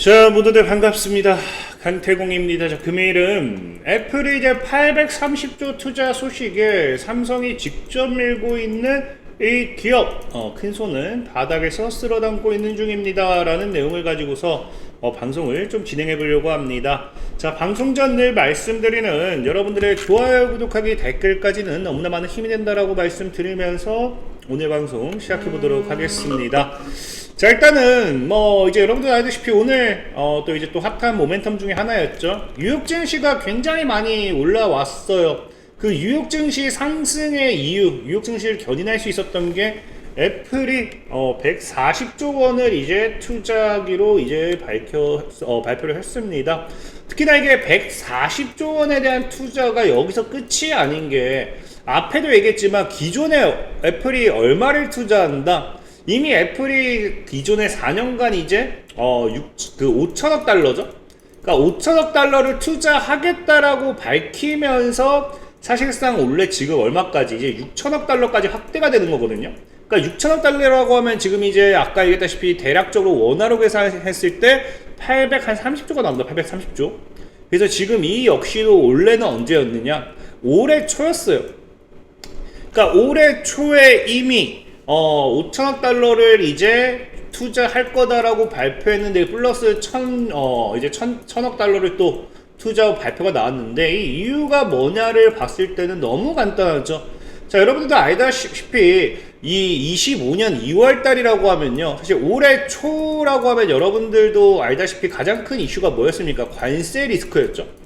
자, 모두들 반갑습니다. 강태공입니다. 자, 금일은 애플이 이제 830조 투자 소식에 삼성이 직접 밀고 있는 이 기업, 큰 손은 바닥에서 쓸어담고 있는 중입니다. 라는 내용을 가지고서 방송을 좀 진행해 보려고 합니다. 자, 방송 전 늘 말씀드리는 여러분들의 좋아요, 구독하기, 댓글까지는 너무나 많은 힘이 된다라고 말씀드리면서 오늘 방송 시작해 보도록 하겠습니다. 자, 일단은 이제 여러분들 알다시피 오늘 또 이제 또 핫한 모멘텀 중에 하나였죠. 뉴욕 증시가 굉장히 많이 올라왔어요. 그 뉴욕 증시 상승의 이유, 뉴욕 증시를 견인할 수 있었던 게 애플이 140조 원을 이제 투자하기로 이제 발표를 했습니다. 특히나 이게 140조 원에 대한 투자가 여기서 끝이 아닌 게, 앞에도 얘기했지만 기존에 애플이 얼마를 투자한다? 이미 애플이 기존에 4년간 이제 5천억 달러죠. 그러니까 5천억 달러를 투자하겠다라고 밝히면서 사실상 원래 지금 얼마까지 이제 6천억 달러까지 확대가 되는 거거든요. 그러니까 6천억 달러라고 하면 지금 이제 아까 얘기했다시피 대략적으로 원화로 계산했을 때 830조가 나온다. 830조. 그래서 지금 이 역시도 원래는 언제였느냐? 올해 초였어요. 그러니까 올해 초에 이미 5천억 달러를 이제 투자할 거다라고 발표했는데 플러스 이제 1,000억 달러를 또 투자 발표가 나왔는데, 이 이유가 뭐냐를 봤을 때는 너무 간단하죠. 자, 여러분들도 알다시피 이 25년 2월 달이라고 하면요, 사실 올해 초라고 하면 여러분들도 알다시피 가장 큰 이슈가 뭐였습니까? 관세 리스크였죠.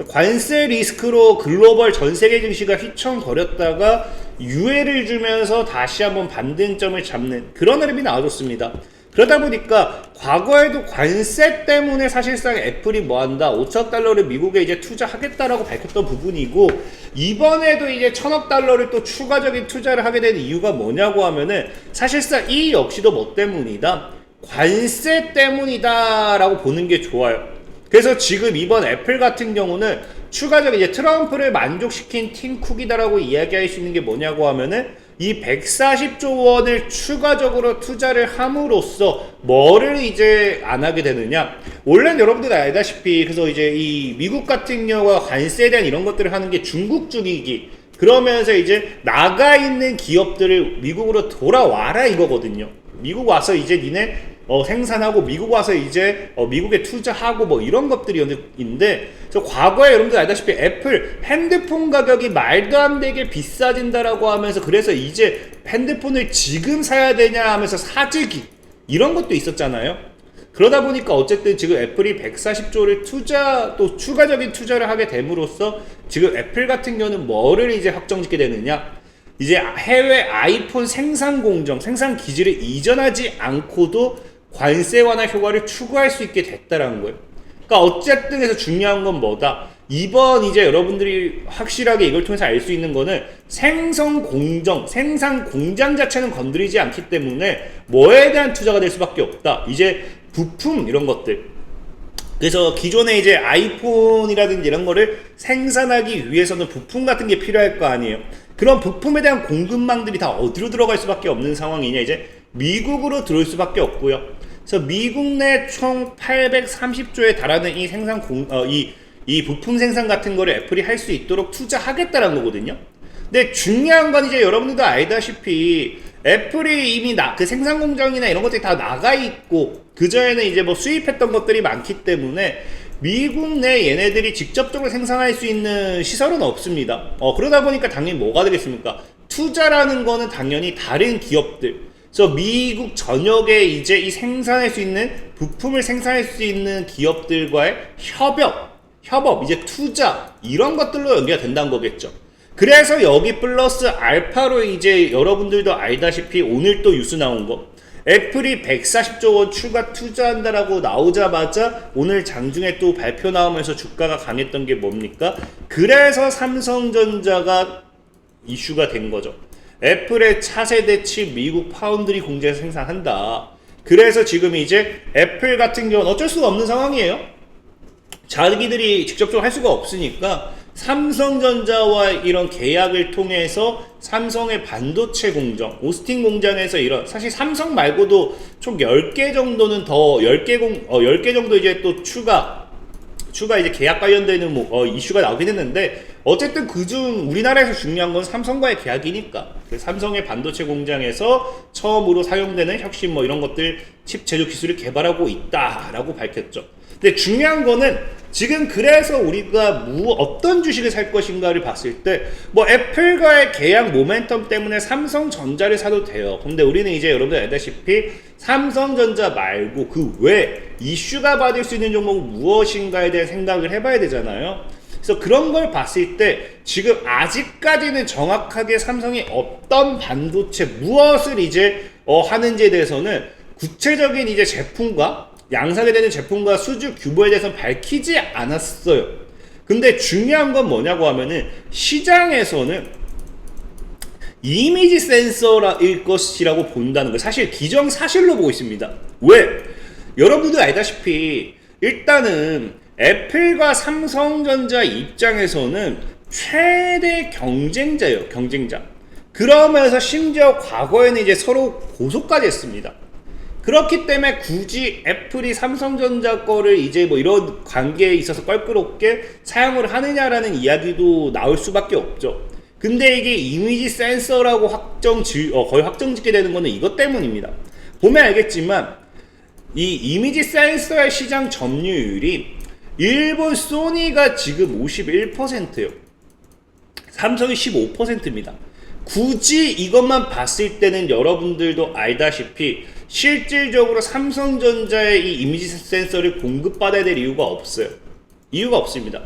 관세 리스크로 글로벌 전 세계 증시가 휘청거렸다가 유예를 주면서 다시 한번 반등점을 잡는 그런 흐름이 나와줬습니다. 그러다 보니까 과거에도 관세 때문에 사실상 애플이 뭐한다, 5천억 달러를 미국에 이제 투자하겠다라고 밝혔던 부분이고, 이번에도 이제 1,000억 달러를 또 추가적인 투자를 하게 된 이유가 뭐냐고 하면은 사실상 이 역시도 뭐 때문이다? 관세 때문이다 라고 보는 게 좋아요. 그래서 지금 이번 애플 같은 경우는 추가적인 이제 트럼프를 만족시킨 팀 쿡이다라고 이야기할 수 있는 게 뭐냐고 하면은 이 140조 원을 추가적으로 투자를 함으로써 뭐를 이제 안 하게 되느냐? 원래는 여러분들 알다시피 그래서 이제 이 미국 같은 경우가 관세에 대한 이런 것들을 하는 게 중국 쪽이기, 그러면서 이제 나가 있는 기업들을 미국으로 돌아와라 이거거든요. 미국 와서 이제 니네 생산하고 미국 와서 이제 미국에 투자하고 뭐 이런 것들이었는데, 그래서 과거에 여러분들 알다시피 애플 핸드폰 가격이 말도 안 되게 비싸진다라고 하면서 그래서 이제 핸드폰을 지금 사야 되냐 하면서 사재기 이런 것도 있었잖아요. 그러다 보니까 어쨌든 지금 애플이 140조를 또 추가적인 투자를 하게 됨으로써 지금 애플 같은 경우는 뭐를 이제 확정짓게 되느냐? 이제 해외 아이폰 생산 공정, 생산 기지를 이전하지 않고도 관세 완화 효과를 추구할 수 있게 됐다라는 거예요. 그러니까 어쨌든 해서 중요한 건 뭐다? 이번 이제 여러분들이 확실하게 이걸 통해서 알 수 있는 거는 생산 공장 자체는 건드리지 않기 때문에 뭐에 대한 투자가 될 수밖에 없다. 이제 부품 이런 것들. 그래서 기존에 이제 아이폰이라든지 이런 거를 생산하기 위해서는 부품 같은 게 필요할 거 아니에요. 그런 부품에 대한 공급망들이 다 어디로 들어갈 수밖에 없는 상황이냐? 이제 미국으로 들어올 수밖에 없고요. 그래서 미국 내 총 830조에 달하는 이 부품 생산 같은 거를 애플이 할 수 있도록 투자하겠다는 거거든요. 근데 중요한 건 이제 여러분들도 알다시피 애플이 이미 그 생산 공장이나 이런 것들이 다 나가 있고, 그전에는 이제 뭐 수입했던 것들이 많기 때문에 미국 내 얘네들이 직접적으로 생산할 수 있는 시설은 없습니다. 그러다 보니까 당연히 뭐가 되겠습니까? 투자라는 거는 당연히 다른 기업들, 그래서 미국 전역에 이제 이 생산할 수 있는 부품을 생산할 수 있는 기업들과의 협업, 이제 투자 이런 것들로 연계가 된다는 거겠죠. 그래서 여기 플러스 알파로 이제 여러분들도 알다시피 오늘 또 뉴스 나온 거, 애플이 140조 원 추가 투자한다라고 나오자마자 오늘 장중에 또 발표 나오면서 주가가 강했던 게 뭡니까? 그래서 삼성전자가 이슈가 된 거죠. 애플의 차세대 칩 미국 파운드리 공장에서 생산한다. 그래서 지금 이제 애플 같은 경우는 어쩔 수가 없는 상황이에요. 자기들이 직접적으로 할 수가 없으니까 삼성전자와 이런 계약을 통해서 삼성의 반도체 공정, 오스틴 공장에서 이런, 사실 삼성 말고도 총 10개 정도는 더, 10개 정도 이제 또 추가 이제 계약 관련되는 이슈가 나오긴 했는데, 어쨌든 그중 우리나라에서 중요한 건 삼성과의 계약이니까. 삼성의 반도체 공장에서 처음으로 사용되는 혁신 이런 것들 칩 제조 기술을 개발하고 있다라고 밝혔죠. 근데 중요한 거는 지금 그래서 우리가 어떤 주식을 살 것인가를 봤을 때 애플과의 계약 모멘텀 때문에 삼성전자를 사도 돼요. 근데 우리는 이제 여러분들 알다시피 삼성전자 말고 그 외 이슈가 받을 수 있는 종목 무엇인가에 대한 생각을 해봐야 되잖아요. 그래서 그런 걸 봤을 때 지금 아직까지는 정확하게 삼성이 어떤 반도체 무엇을 이제 하는지에 대해서는 구체적인 이제 제품과 양산이 되는 제품과 수주 규모에 대해서는 밝히지 않았어요. 근데 중요한 건 뭐냐고 하면은 시장에서는 이미지 센서일 것이라고 본다는 거, 사실 기정사실로 보고 있습니다. 왜? 여러분들 알다시피 일단은 애플과 삼성전자 입장에서는 최대 경쟁자예요. 경쟁자. 그러면서 심지어 과거에는 이제 서로 고소까지 했습니다. 그렇기 때문에 굳이 애플이 삼성전자 거를 이제 이런 관계에 있어서 껄끄럽게 사용을 하느냐라는 이야기도 나올 수밖에 없죠. 근데 이게 이미지 센서라고 거의 확정짓게 되는 거는 이것 때문입니다. 보면 알겠지만 이 이미지 센서의 시장 점유율이 일본 소니가 지금 51%예요. 삼성이 15%입니다. 굳이 이것만 봤을 때는 여러분들도 알다시피 실질적으로 삼성전자의 이 이미지 센서를 공급받아야 될 이유가 없어요. 이유가 없습니다.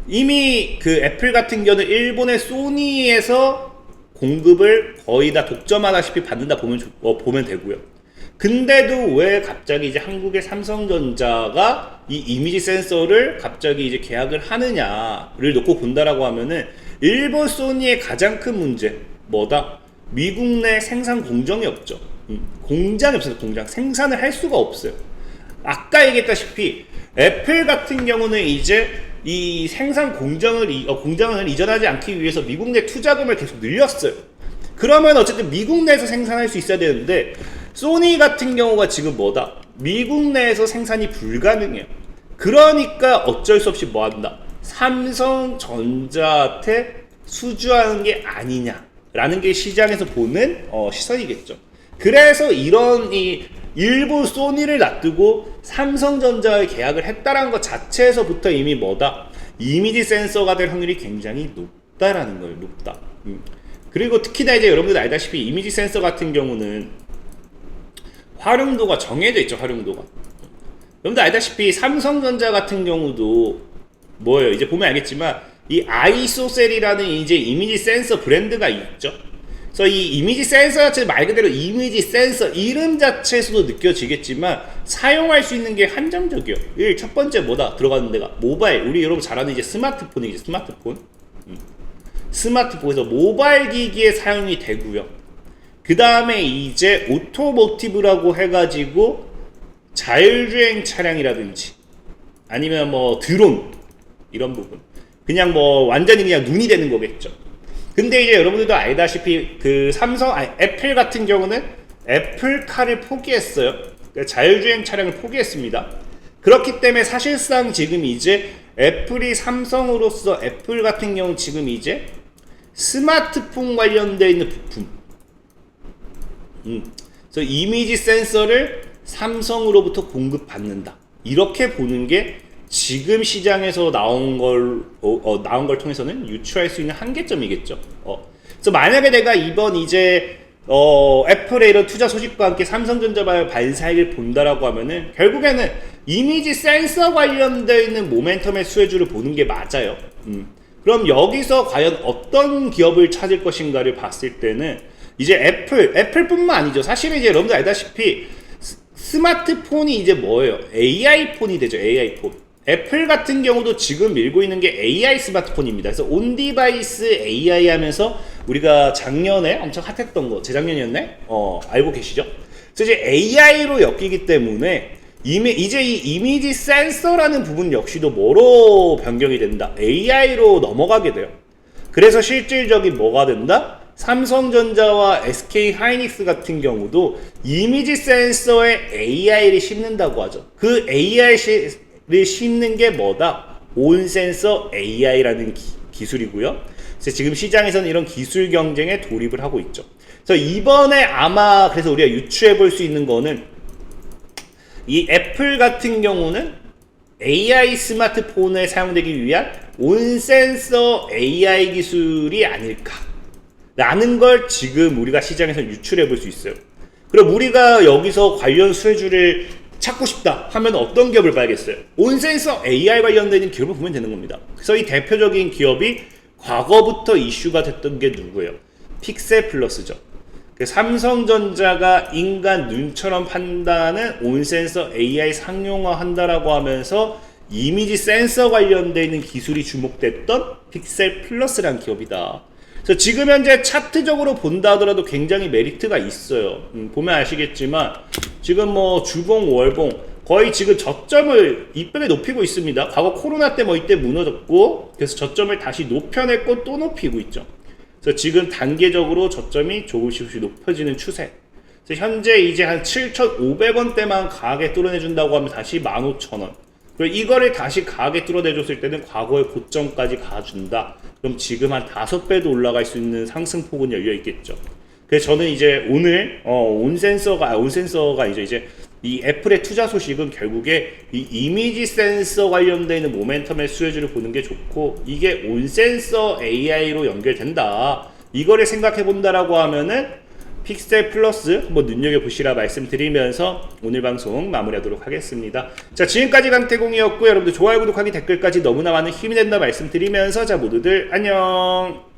이미 그 애플 같은 경우는 일본의 소니에서 공급을 거의 다 독점하다시피 받는다 보면 되고요. 근데도 왜 갑자기 이제 한국의 삼성전자가 이 이미지 센서를 갑자기 이제 계약을 하느냐를 놓고 본다라고 하면은 일본 소니의 가장 큰 문제 뭐다? 미국 내 생산 공정이 없죠. 공장이 없어서 생산을 할 수가 없어요. 아까 얘기했다시피 애플 같은 경우는 이제 이 생산 공장을 이전하지 않기 위해서 미국 내 투자금을 계속 늘렸어요. 그러면 어쨌든 미국 내에서 생산할 수 있어야 되는데 소니 같은 경우가 지금 뭐다? 미국 내에서 생산이 불가능해요. 그러니까 어쩔 수 없이 뭐한다? 삼성전자한테 수주하는 게 아니냐라는 게 시장에서 보는 시선이겠죠. 그래서 이런 이 일본 소니를 놔두고 삼성전자의 계약을 했다라는 것 자체에서부터 이미 뭐다? 이미지 센서가 될 확률이 굉장히 높다라는 거예요. 높다. 그리고 특히나 이제 여러분들 알다시피 이미지 센서 같은 경우는 활용도가 정해져 있죠. 활용도가. 여러분들 알다시피 삼성전자 같은 경우도 뭐예요? 이제 보면 알겠지만 이 아이소셀이라는 이제 이미지 센서 브랜드가 있죠. 그래서 이 이미지 센서 자체 말 그대로 이미지 센서 이름 자체에서도 느껴지겠지만 사용할 수 있는 게 한정적이에요. 첫 번째 뭐다? 들어가는 데가 모바일. 우리 여러분 잘 아는 이제 스마트폰이죠. 스마트폰에서 모바일 기기에 사용이 되고요. 그 다음에 이제 오토모티브라고 해가지고 자율주행 차량이라든지 아니면 드론 이런 부분. 그냥 완전히 그냥 눈이 되는 거겠죠. 근데 이제 여러분들도 알다시피 그 애플 같은 경우는 애플카를 포기했어요. 그러니까 자율주행 차량을 포기했습니다. 그렇기 때문에 사실상 지금 이제 애플이 삼성으로서 애플 같은 경우 지금 이제 스마트폰 관련되어 있는 부품, 그래서 이미지 센서를 삼성으로부터 공급받는다. 이렇게 보는 게 지금 시장에서 나온 걸 통해서는 유추할 수 있는 한계점이겠죠. 그래서 만약에 내가 이번 이제 애플의 이런 투자 소식과 함께 삼성전자의 반사익을 본다라고 하면은 결국에는 이미지 센서 관련되어 있는 모멘텀의 수혜주를 보는 게 맞아요. 그럼 여기서 과연 어떤 기업을 찾을 것인가를 봤을 때는 이제 애플뿐만 아니죠. 사실은 이제 여러분들 알다시피 스마트폰이 이제 뭐예요? AI 폰이 되죠. AI 폰. 애플 같은 경우도 지금 밀고 있는 게 AI 스마트폰입니다. 그래서 온디바이스 AI 하면서 우리가 작년에 엄청 핫했던 거, 재작년이었네? 알고 계시죠? 그래서 이제 AI로 엮이기 때문에 이제 이 이미지 센서라는 부분 역시도 뭐로 변경이 된다? AI로 넘어가게 돼요. 그래서 실질적인 뭐가 된다? 삼성전자와 SK 하이닉스 같은 경우도 이미지 센서에 AI를 심는다고 하죠. 그 AI를 심는 게 뭐다? 온 센서 AI라는 기술이고요. 그래서 지금 시장에서는 이런 기술 경쟁에 돌입을 하고 있죠. 그래서 이번에 아마 그래서 우리가 유추해 볼 수 있는 거는 이 애플 같은 경우는 AI 스마트폰에 사용되기 위한 온 센서 AI 기술이 아닐까 라는 걸 지금 우리가 시장에서 유출해 볼 수 있어요. 그럼 우리가 여기서 관련 수혜주를 찾고 싶다 하면 어떤 기업을 봐야겠어요? 온센서 AI 관련된 기업을 보면 되는 겁니다. 그래서 이 대표적인 기업이 과거부터 이슈가 됐던 게 누구예요? 픽셀 플러스죠. 삼성전자가 인간 눈처럼 판단하는 온센서 AI 상용화 한다라고 하면서 이미지 센서 관련되어 있는 기술이 주목됐던 픽셀 플러스라는 기업이다. 그래서 지금 현재 차트적으로 본다 하더라도 굉장히 메리트가 있어요. 보면 아시겠지만 지금 뭐 주봉, 월봉 거의 지금 저점을 이쁘게 높이고 있습니다. 과거 코로나 때 뭐 이때 무너졌고 그래서 저점을 다시 높여냈고 또 높이고 있죠. 그래서 지금 단계적으로 저점이 조금씩 높아지는 추세. 그래서 현재 이제 한 7,500원대만 강하게 뚫어내준다고 하면 다시 15,000원. 그리고 이거를 다시 강하게 뚫어내줬을 때는 과거의 고점까지 가준다. 그럼 지금 한 5배도 올라갈 수 있는 상승폭은 열려 있겠죠. 그래서 저는 이제 오늘 온센서가 이제 이 애플의 투자 소식은 결국에 이 이미지 센서 관련되어 있는 모멘텀의 수혜주를 보는 게 좋고 이게 온센서 AI로 연결된다. 이거를 생각해 본다라고 하면은 픽셀 플러스 한번 눈여겨보시라 말씀드리면서 오늘 방송 마무리하도록 하겠습니다. 자, 지금까지 강태공이었고요. 여러분들 좋아요, 구독하기, 댓글까지 너무나 많은 힘이 된다 말씀드리면서 자, 모두들 안녕.